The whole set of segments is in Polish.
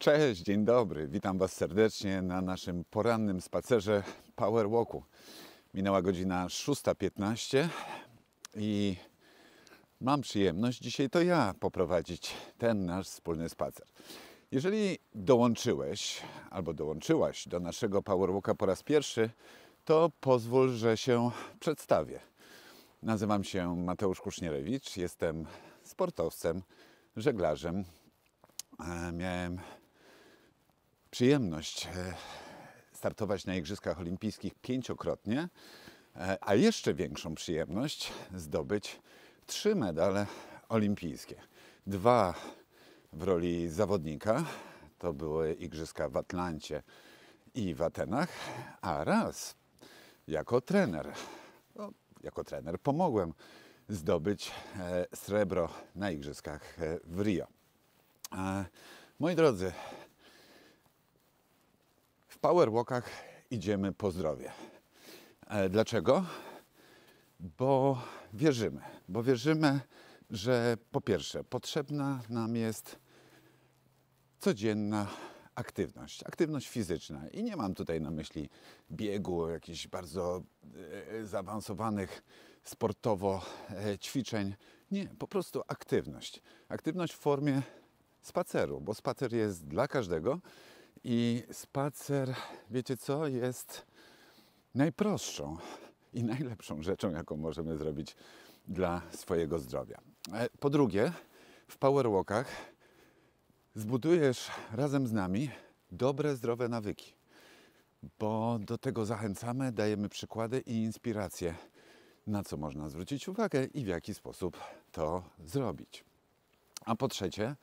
Cześć, dzień dobry. Witam Was serdecznie na naszym porannym spacerze Power Walku. Minęła godzina 6:15 i mam przyjemność dzisiaj to ja poprowadzić ten nasz wspólny spacer. Jeżeli dołączyłeś albo dołączyłaś do naszego Power Walka po raz pierwszy, to pozwól, że się przedstawię. Nazywam się Mateusz Kusznierewicz, jestem sportowcem, żeglarzem. Miałem przyjemność startować na Igrzyskach Olimpijskich 5-krotnie, a jeszcze większą przyjemność zdobyć 3 medale olimpijskie. 2 w roli zawodnika, to były Igrzyska w Atlancie i w Atenach, a raz jako trener. Jako trener pomogłem zdobyć srebro na Igrzyskach w Rio. Moi drodzy, w Power Walkach idziemy po zdrowie. Dlaczego? Bo wierzymy, że po pierwsze potrzebna nam jest codzienna aktywność fizyczna. I nie mam tutaj na myśli biegu, jakichś bardzo zaawansowanych sportowo ćwiczeń. Nie, po prostu aktywność. Aktywność w formie spaceru, bo spacer jest dla każdego i spacer, wiecie co, jest najprostszą i najlepszą rzeczą, jaką możemy zrobić dla swojego zdrowia. Po drugie, w Power Walkach zbudujesz razem z nami dobre, zdrowe nawyki, bo do tego zachęcamy, dajemy przykłady i inspiracje, na co można zwrócić uwagę i w jaki sposób to zrobić. A po trzecie,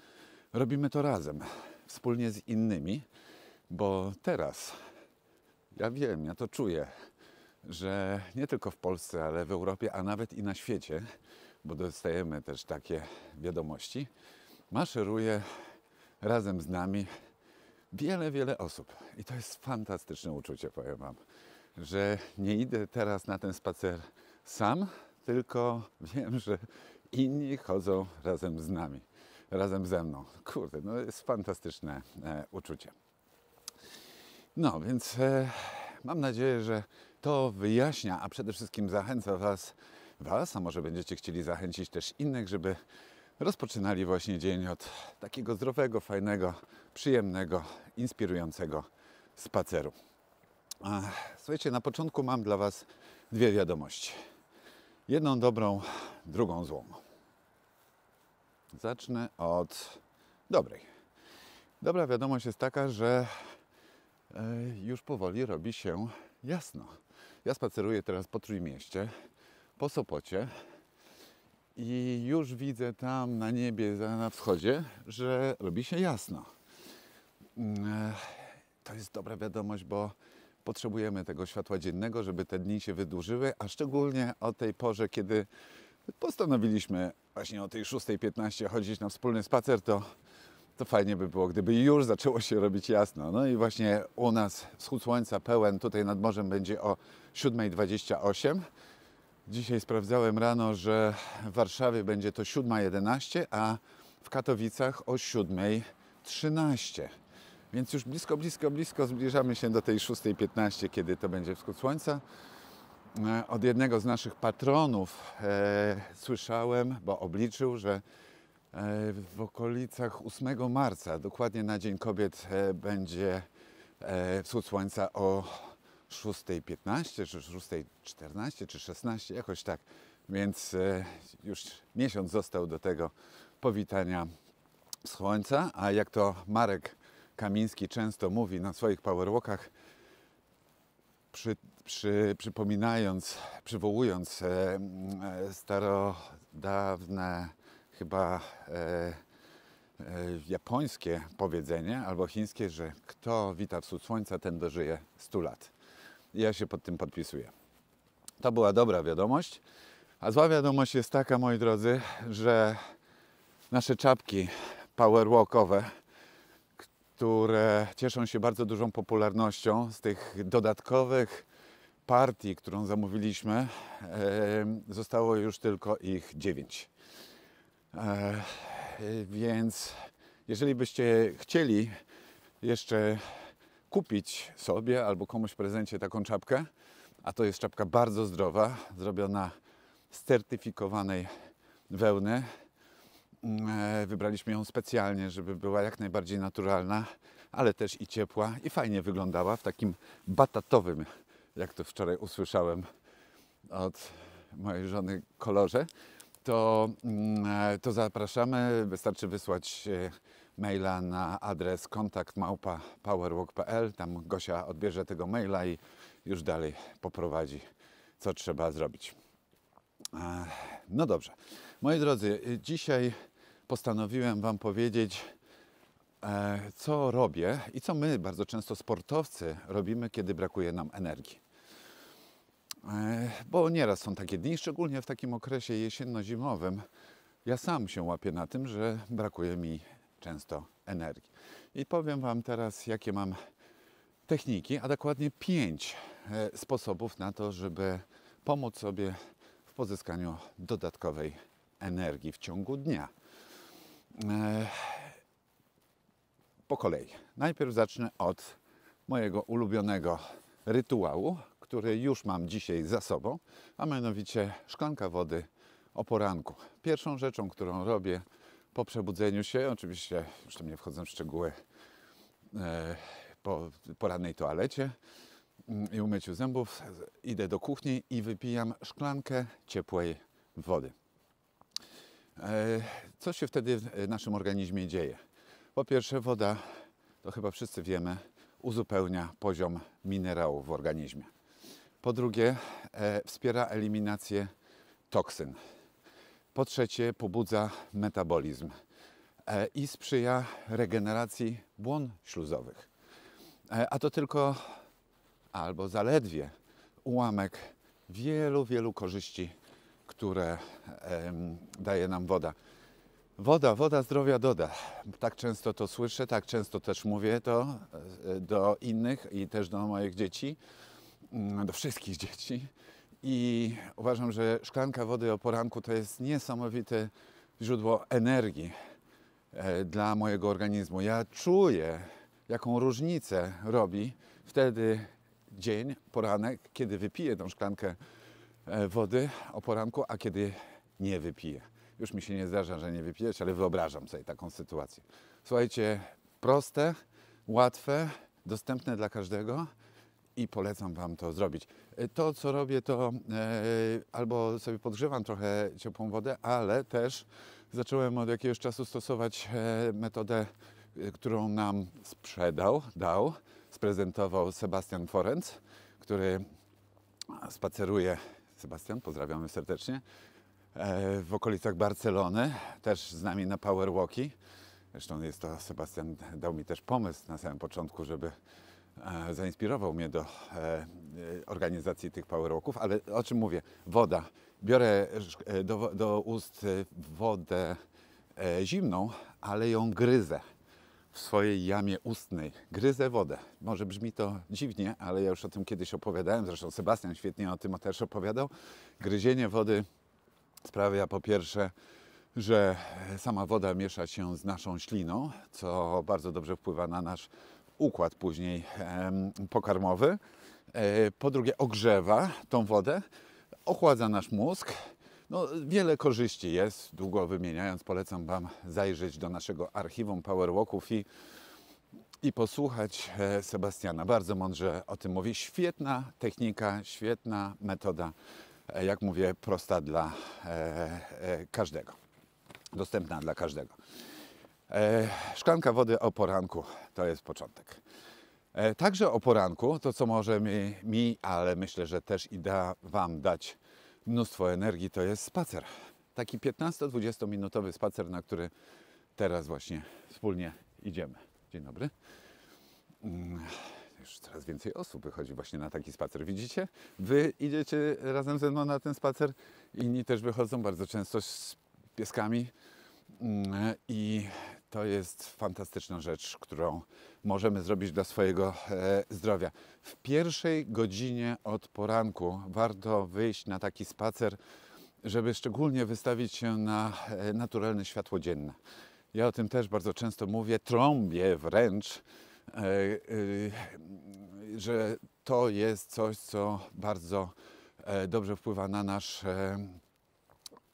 robimy to razem, wspólnie z innymi, bo teraz, ja wiem, ja to czuję, że nie tylko w Polsce, ale w Europie, a nawet i na świecie, bo dostajemy też takie wiadomości, maszeruje razem z nami wiele osób. I to jest fantastyczne uczucie, powiem Wam, że nie idę teraz na ten spacer sam, tylko wiem, że inni chodzą razem z nami, razem ze mną. Kurde, no jest fantastyczne uczucie. No, więc mam nadzieję, że to wyjaśnia, a przede wszystkim zachęca Was, a może będziecie chcieli zachęcić też innych, żeby rozpoczynali właśnie dzień od takiego zdrowego, fajnego, przyjemnego, inspirującego spaceru. Słuchajcie, na początku mam dla Was 2 wiadomości. Jedną dobrą, drugą złą. Zacznę od dobrej. Dobra wiadomość jest taka, że już powoli robi się jasno. Ja spaceruję teraz po Trójmieście, po Sopocie i już widzę tam na niebie, na wschodzie, że robi się jasno. To jest dobra wiadomość, bo potrzebujemy tego światła dziennego, żeby te dni się wydłużyły, a szczególnie o tej porze, kiedy postanowiliśmy właśnie o tej 6:15 chodzić na wspólny spacer, to fajnie by było, gdyby już zaczęło się robić jasno. No i właśnie u nas wschód słońca pełen tutaj nad morzem będzie o 7:28. Dzisiaj sprawdzałem rano, że w Warszawie będzie to 7:11, a w Katowicach o 7:13. Więc już blisko zbliżamy się do tej 6:15, kiedy to będzie wschód słońca. Od jednego z naszych patronów słyszałem, bo obliczył, że w okolicach 8 marca, dokładnie na Dzień Kobiet, będzie wschód słońca o 6:15, czy 6:14, czy 16, jakoś tak. Więc już miesiąc został do tego powitania słońca, a jak to Marek Kamiński często mówi na swoich powerwalkach, przywołując starodawne chyba japońskie powiedzenie albo chińskie, że kto wita wschód słońca, ten dożyje 100 lat. I ja się pod tym podpisuję. To była dobra wiadomość. A zła wiadomość jest taka, moi drodzy, że nasze czapki powerwalkowe, które cieszą się bardzo dużą popularnością, z tych dodatkowych partii, którą zamówiliśmy, zostało już tylko ich 9. Więc jeżeli byście chcieli jeszcze kupić sobie albo komuś w prezencie taką czapkę, a to jest czapka bardzo zdrowa, zrobiona z certyfikowanej wełny. Wybraliśmy ją specjalnie, żeby była jak najbardziej naturalna, ale też i ciepła i fajnie wyglądała w takim batatowym, jak to wczoraj usłyszałem od mojej żony, kolorze. To zapraszamy. Wystarczy wysłać maila na adres kontakt@powerwalk.pl. Tam Gosia odbierze tego maila i już dalej poprowadzi, co trzeba zrobić. No dobrze. Moi drodzy, dzisiaj postanowiłem Wam powiedzieć, co robię i co my, bardzo często sportowcy, robimy, kiedy brakuje nam energii. Bo nieraz są takie dni, szczególnie w takim okresie jesienno-zimowym, ja sam się łapię na tym, że brakuje mi często energii. I powiem Wam teraz, jakie mam techniki, a dokładnie 5 sposobów na to, żeby pomóc sobie w pozyskaniu dodatkowej energii w ciągu dnia. Po kolei. Najpierw zacznę od mojego ulubionego rytuału, który już mam dzisiaj za sobą, a mianowicie szklanka wody o poranku. Pierwszą rzeczą, którą robię po przebudzeniu się, oczywiście już tam nie wchodzę w szczegóły, po porannej toalecie i umyciu zębów, idę do kuchni i wypijam szklankę ciepłej wody. Co się wtedy w naszym organizmie dzieje? Po pierwsze, woda, to chyba wszyscy wiemy, uzupełnia poziom minerałów w organizmie. Po drugie, wspiera eliminację toksyn. Po trzecie, pobudza metabolizm i sprzyja regeneracji błon śluzowych. A to tylko, albo zaledwie, ułamek wielu, wielu korzyści, które daje nam woda. Woda zdrowia doda. Tak często to słyszę, tak często też mówię to do innych i też do moich dzieci, do wszystkich dzieci. I uważam, że szklanka wody o poranku to jest niesamowite źródło energii dla mojego organizmu. Ja czuję, jaką różnicę robi wtedy dzień, poranek, kiedy wypiję tą szklankę wody o poranku, a kiedy nie wypiję. Już mi się nie zdarza, że nie wypijesz, ale wyobrażam sobie taką sytuację. Słuchajcie, proste, łatwe, dostępne dla każdego i polecam Wam to zrobić. To, co robię, to albo sobie podgrzewam trochę ciepłą wodę, ale też zacząłem od jakiegoś czasu stosować metodę, którą nam sprezentował Sebastian Forenc, który spaceruje, Sebastian, pozdrawiamy serdecznie, w okolicach Barcelony, też z nami na powerwalki. Zresztą Sebastian dał mi też pomysł na samym początku, żeby zainspirował mnie do organizacji tych powerwalków, ale o czym mówię? Woda. Biorę do ust wodę zimną, ale ją gryzę w swojej jamie ustnej. Gryzę wodę. Może brzmi to dziwnie, ale ja już o tym kiedyś opowiadałem, zresztą Sebastian świetnie o tym też opowiadał. Gryzienie wody sprawia po pierwsze, że sama woda miesza się z naszą śliną, co bardzo dobrze wpływa na nasz układ później pokarmowy. Po drugie, ogrzewa tą wodę, ochładza nasz mózg. No, wiele korzyści jest. Długo wymieniając, polecam Wam zajrzeć do naszego archiwum powerwalków i posłuchać Sebastiana. Bardzo mądrze o tym mówi. Świetna technika, świetna metoda. Jak mówię, prosta dla każdego. Dostępna dla każdego. Szklanka wody o poranku to jest początek. Także o poranku, to co może ale myślę, że też i da Wam dać mnóstwo energii, to jest spacer. Taki 15-20 minutowy spacer, na który teraz właśnie wspólnie idziemy. Dzień dobry. Już coraz więcej osób wychodzi właśnie na taki spacer. Widzicie? Wy idziecie razem ze mną na ten spacer, inni też wychodzą bardzo często z pieskami i to jest fantastyczna rzecz, którą możemy zrobić dla swojego zdrowia. W pierwszej godzinie od poranku warto wyjść na taki spacer, żeby szczególnie wystawić się na naturalne światło dzienne. Ja o tym też bardzo często mówię, trąbię wręcz, że to jest coś, co bardzo dobrze wpływa na nasz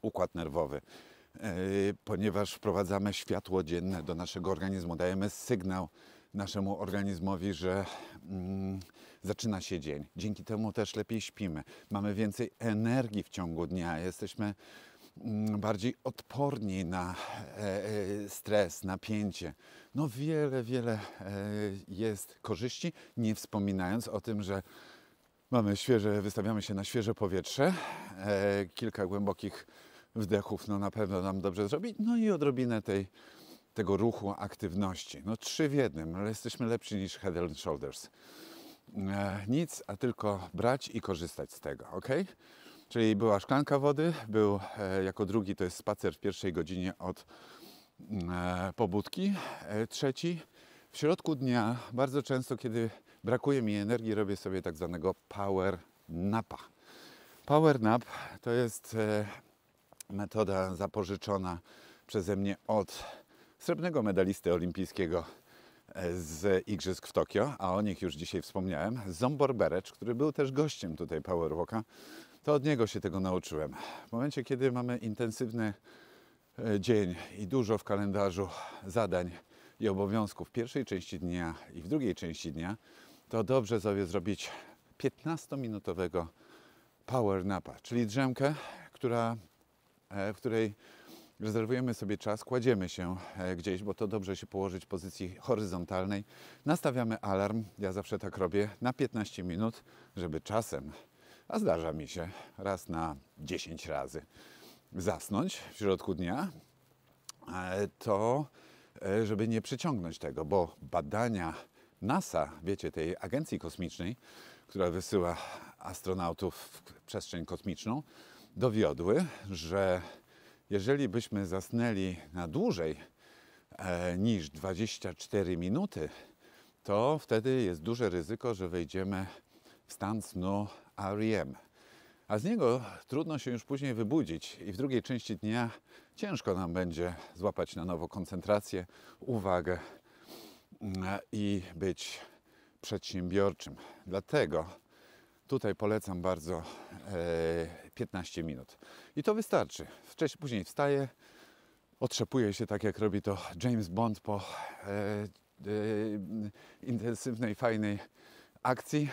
układ nerwowy, ponieważ wprowadzamy światło dzienne do naszego organizmu, dajemy sygnał naszemu organizmowi, że zaczyna się dzień. Dzięki temu też lepiej śpimy. Mamy więcej energii w ciągu dnia. Jesteśmy bardziej odporni na stres, napięcie. No wiele jest korzyści, nie wspominając o tym, że wystawiamy się na świeże powietrze. Kilka głębokich wdechów no na pewno nam dobrze zrobi. No i odrobinę tego ruchu, aktywności. No 3 w jednym, ale jesteśmy lepsi niż Head and Shoulders. Nic, a tylko brać i korzystać z tego, ok? Czyli była szklanka wody, był jako drugi to jest spacer w pierwszej godzinie od pobudki. Trzeci, w środku dnia, bardzo często kiedy brakuje mi energii, robię sobie tak zwanego power napa. Power nap to jest metoda zapożyczona przeze mnie od srebrnego medalisty olimpijskiego z Igrzysk w Tokio, a o nich już dzisiaj wspomniałem, Zombor Berecz, który był też gościem tutaj Power Walka. To od niego się tego nauczyłem. W momencie, kiedy mamy intensywny dzień i dużo w kalendarzu zadań i obowiązków w pierwszej części dnia i w drugiej części dnia, to dobrze sobie zrobić 15-minutowego power napa, czyli drzemkę, w której rezerwujemy sobie czas, kładziemy się gdzieś, bo to dobrze się położyć w pozycji horyzontalnej. Nastawiamy alarm, ja zawsze tak robię, na 15 minut, żeby czasem, a zdarza mi się raz na 10 razy, zasnąć w środku dnia, to żeby nie przyciągnąć tego, bo badania NASA, wiecie, tej agencji kosmicznej, która wysyła astronautów w przestrzeń kosmiczną, dowiodły, że jeżeli byśmy zasnęli na dłużej niż 24 minuty, to wtedy jest duże ryzyko, że wejdziemy w stan snu REM. A z niego trudno się już później wybudzić i w drugiej części dnia ciężko nam będzie złapać na nowo koncentrację, uwagę i być przedsiębiorczym. Dlatego tutaj polecam bardzo 15 minut. I to wystarczy. Później wstaję, otrzepuję się tak jak robi to James Bond po intensywnej, fajnej akcji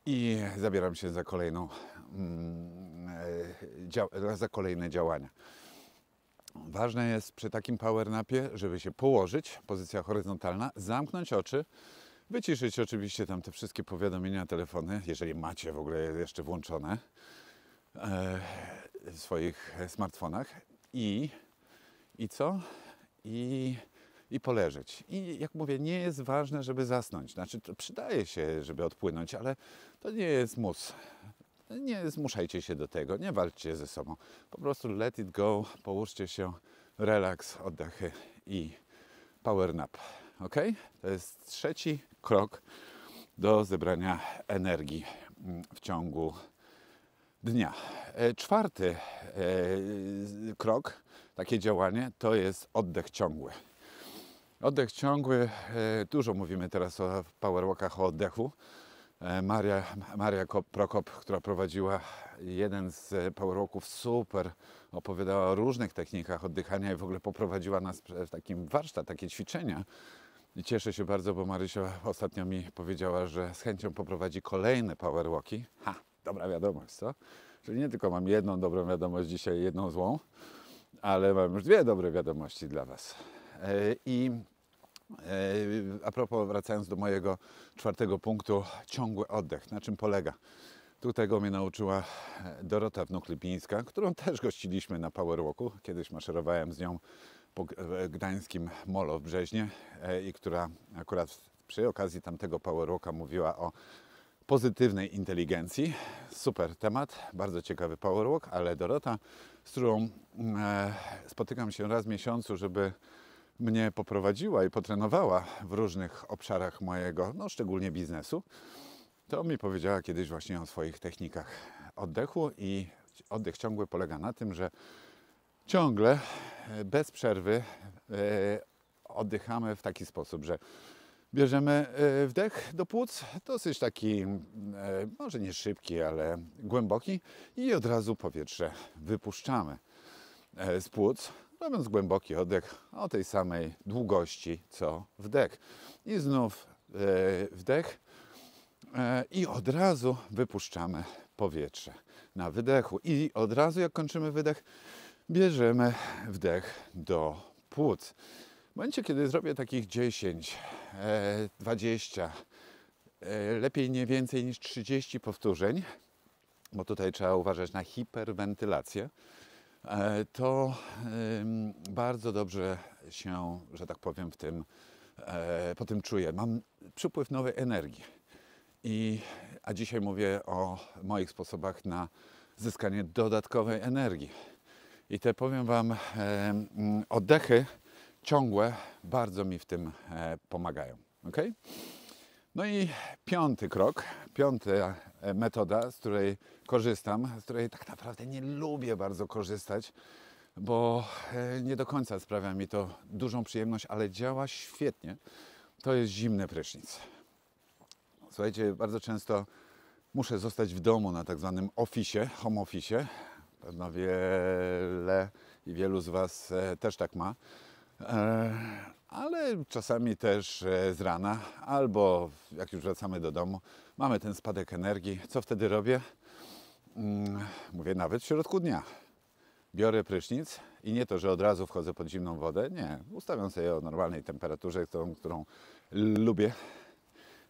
i zabieram się za kolejne działania. Ważne jest przy takim power napie, żeby się położyć, pozycja horyzontalna, zamknąć oczy, wyciszyć oczywiście tam te wszystkie powiadomienia, telefony, jeżeli macie w ogóle jeszcze włączone w swoich smartfonach i co? I poleżeć. I jak mówię, nie jest ważne, żeby zasnąć. Znaczy, to przydaje się, żeby odpłynąć, ale to nie jest mus. Nie zmuszajcie się do tego, nie walczcie ze sobą. Po prostu let it go, połóżcie się, relaks, oddechy i power nap. Ok? To jest trzeci krok do zebrania energii w ciągu dnia. Czwarty krok, takie działanie, to jest oddech ciągły. Oddech ciągły, dużo mówimy teraz o powerwalkach, o oddechu. Maria Prokop, która prowadziła jeden z powerwalków, super opowiadała o różnych technikach oddychania i w ogóle poprowadziła nas w takim warsztat, takie ćwiczenia. I cieszę się bardzo, bo Marysia ostatnio mi powiedziała, że z chęcią poprowadzi kolejne powerwalki. Dobra wiadomość, co? Czyli nie tylko mam jedną dobrą wiadomość dzisiaj, jedną złą, ale mam już 2 dobre wiadomości dla Was. A propos, wracając do mojego 4. punktu, ciągły oddech. Na czym polega? Tego mnie nauczyła Dorota Wnuk-Lipińska, którą też gościliśmy na Powerwalku. Kiedyś maszerowałem z nią po gdańskim molo w Brzeźnie i która akurat przy okazji tamtego Powerwalka mówiła o pozytywnej inteligencji. Super temat, bardzo ciekawy Powerwalk, ale Dorota, z którą spotykam się raz w miesiącu, żeby mnie poprowadziła i potrenowała w różnych obszarach mojego, no szczególnie biznesu, to mi powiedziała kiedyś właśnie o swoich technikach oddechu i oddech ciągły polega na tym, że ciągle, bez przerwy oddychamy w taki sposób, że Bierzemy wdech do płuc, dosyć taki, może nie szybki, ale głęboki i od razu powietrze wypuszczamy z płuc, robiąc głęboki oddech o tej samej długości co wdech. I znów wdech i od razu wypuszczamy powietrze na wydechu. I od razu jak kończymy wydech, bierzemy wdech do płuc. W momencie, kiedy zrobię takich 10, 20, lepiej nie więcej niż 30 powtórzeń, bo tutaj trzeba uważać na hiperwentylację, to bardzo dobrze się, że tak powiem, po tym czuję. Mam przypływ nowej energii. A dzisiaj mówię o moich sposobach na zyskanie dodatkowej energii. I te, powiem Wam, oddechy ciągłe bardzo mi w tym pomagają. Okay? No i piąty krok, piąta metoda, z której korzystam, z której tak naprawdę nie lubię bardzo korzystać, bo nie do końca sprawia mi to dużą przyjemność, ale działa świetnie, to jest zimny prysznic. Słuchajcie, bardzo często muszę zostać w domu na tak zwanym office, home office. Pewno wielu z Was też tak ma. Ale czasami też z rana, albo jak już wracamy do domu, mamy ten spadek energii. Co wtedy robię? Mówię, nawet w środku dnia. Biorę prysznic i nie to, że od razu wchodzę pod zimną wodę. Nie, ustawiam sobie o normalnej temperaturze, którą lubię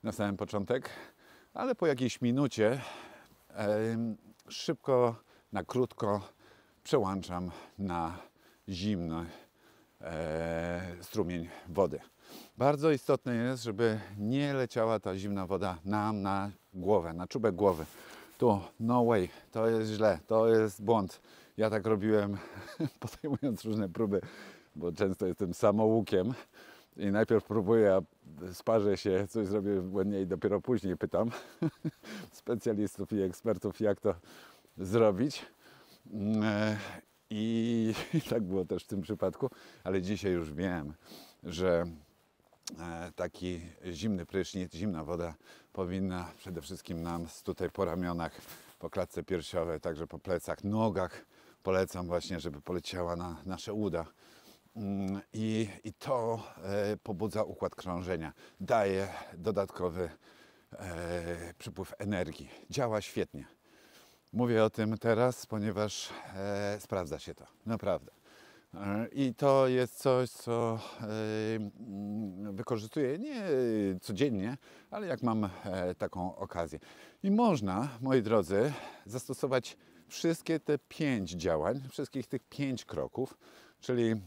na samym początek. Ale po jakiejś minucie szybko, na krótko przełączam na zimny strumień wody. Bardzo istotne jest, żeby nie leciała ta zimna woda nam na głowę, na czubek głowy. Tu, no way, to jest źle, to jest błąd. Ja tak robiłem, podejmując różne próby, bo często jestem samoukiem i najpierw próbuję, sparzę się, coś zrobię błędnie i dopiero później pytam specjalistów i ekspertów, jak to zrobić. I tak było też w tym przypadku, ale dzisiaj już wiem, że taki zimny prysznic, zimna woda powinna przede wszystkim nam tutaj po ramionach, po klatce piersiowej, także po plecach, nogach. Polecam właśnie, żeby poleciała na nasze uda. I to pobudza układ krążenia, daje dodatkowy przypływ energii. Działa świetnie. Mówię o tym teraz, ponieważ sprawdza się to, naprawdę. I to jest coś, co wykorzystuję nie codziennie, ale jak mam taką okazję. I można, moi drodzy, zastosować wszystkie te 5 działań, wszystkich tych 5 kroków, czyli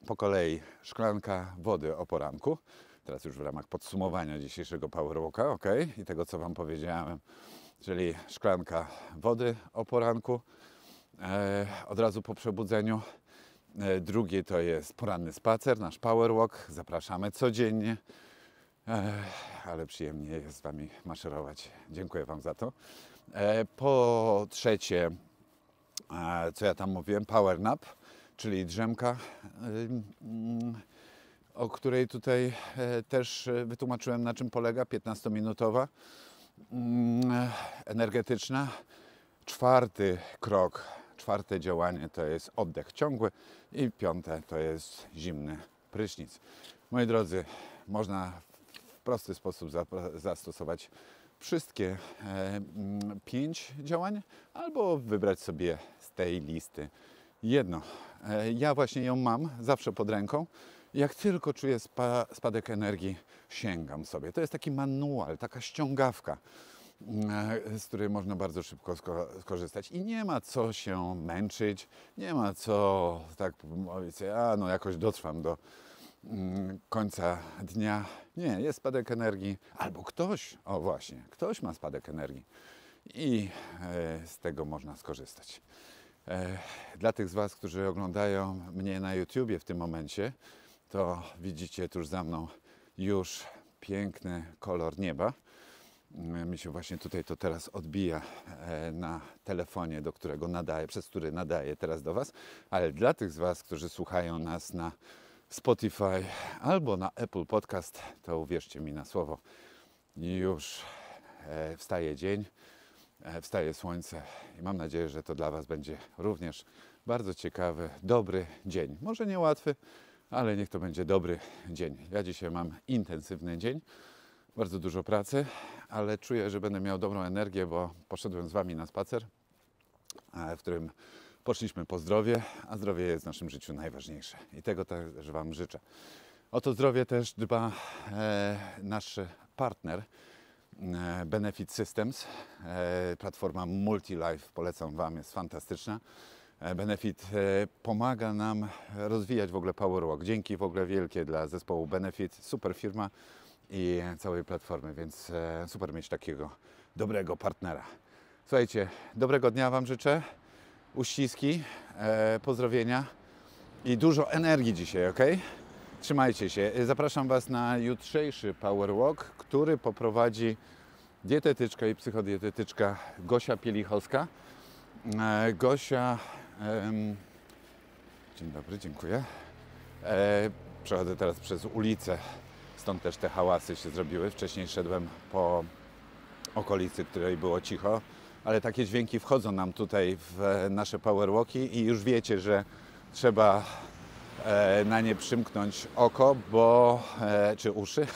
po kolei szklanka wody o poranku, teraz już w ramach podsumowania dzisiejszego Powerwalka, ok, i tego, co Wam powiedziałem, czyli szklanka wody o poranku, od razu po przebudzeniu. Drugi to jest poranny spacer, nasz Powerwalk, zapraszamy codziennie, ale przyjemnie jest z Wami maszerować, dziękuję Wam za to. Po trzecie, co ja tam mówiłem, Power Nap, czyli drzemka, o której tutaj też wytłumaczyłem, na czym polega, 15-minutowa, energetyczna. Czwarty krok, czwarte działanie to jest oddech ciągły i piąte to jest zimny prysznic. Moi drodzy, można w prosty sposób zastosować wszystkie 5 działań albo wybrać sobie z tej listy jedno. Ja właśnie ją mam zawsze pod ręką. Jak tylko czuję spadek energii, sięgam sobie. To jest taki manual, taka ściągawka, z której można bardzo szybko skorzystać. I nie ma co się męczyć, nie ma co tak mówić, no jakoś dotrwam do końca dnia. Nie, jest spadek energii, albo ktoś ma spadek energii i z tego można skorzystać. Dla tych z Was, którzy oglądają mnie na YouTubie w tym momencie, to widzicie tuż za mną już piękny kolor nieba. Mi się właśnie tutaj to teraz odbija na telefonie, do którego nadaję, przez który nadaję teraz do Was. Ale dla tych z Was, którzy słuchają nas na Spotify albo na Apple Podcast, to uwierzcie mi na słowo, już wstaje dzień, wstaje słońce i mam nadzieję, że to dla Was będzie również bardzo ciekawy, dobry dzień. Może nie łatwy, ale niech to będzie dobry dzień. Ja dzisiaj mam intensywny dzień, bardzo dużo pracy, ale czuję, że będę miał dobrą energię, bo poszedłem z Wami na spacer, w którym poszliśmy po zdrowie, a zdrowie jest w naszym życiu najważniejsze i tego też Wam życzę. O to zdrowie też dba nasz partner Benefit Systems, platforma Multi-Life, polecam Wam, jest fantastyczna. Benefit pomaga nam rozwijać w ogóle Powerwalk. Dzięki w ogóle wielkie dla zespołu Benefit, super firma i całej platformy, więc super mieć takiego dobrego partnera. Słuchajcie, dobrego dnia Wam życzę, uściski, pozdrowienia i dużo energii dzisiaj, ok? Trzymajcie się. Zapraszam Was na jutrzejszy Powerwalk, który poprowadzi dietetyczka i psychodietetyczka Gosia Pielichowska. Gosia, dzień dobry, dziękuję. Przechodzę teraz przez ulicę, stąd też te hałasy się zrobiły. Wcześniej szedłem po okolicy, której było cicho, ale takie dźwięki wchodzą nam tutaj w nasze powerwalki i już wiecie, że trzeba na nie przymknąć oko, czy uszy,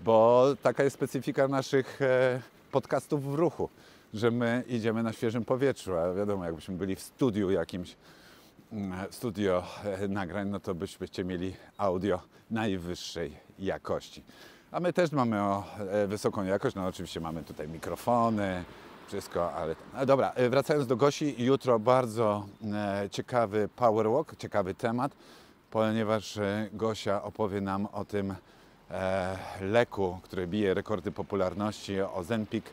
bo taka jest specyfika naszych podcastów w ruchu, że my idziemy na świeżym powietrzu, a wiadomo, jakbyśmy byli w studiu jakimś, studio nagrań, no to byście mieli audio najwyższej jakości. A my też mamy wysoką jakość, no oczywiście mamy tutaj mikrofony, wszystko, ale... Dobra, wracając do Gosi, jutro bardzo ciekawy powerwalk, ciekawy temat, ponieważ Gosia opowie nam o tym leku, który bije rekordy popularności, Ozempic,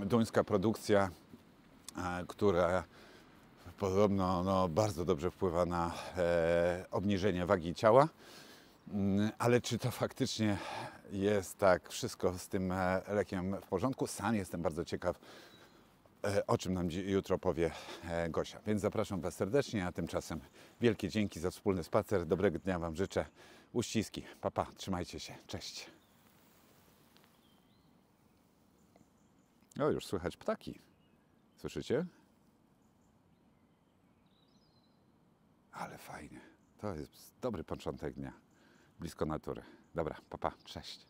duńska produkcja, która podobno bardzo dobrze wpływa na obniżenie wagi ciała. Ale czy to faktycznie jest tak wszystko z tym lekiem w porządku? Sam jestem bardzo ciekaw, o czym nam jutro powie Gosia. Więc zapraszam Was serdecznie, a tymczasem wielkie dzięki za wspólny spacer. Dobrego dnia Wam życzę. Uściski. Pa, pa. Trzymajcie się. Cześć. O, już słychać ptaki. Słyszycie? Ale fajnie. To jest dobry początek dnia. Blisko natury. Dobra, pa, pa. Cześć.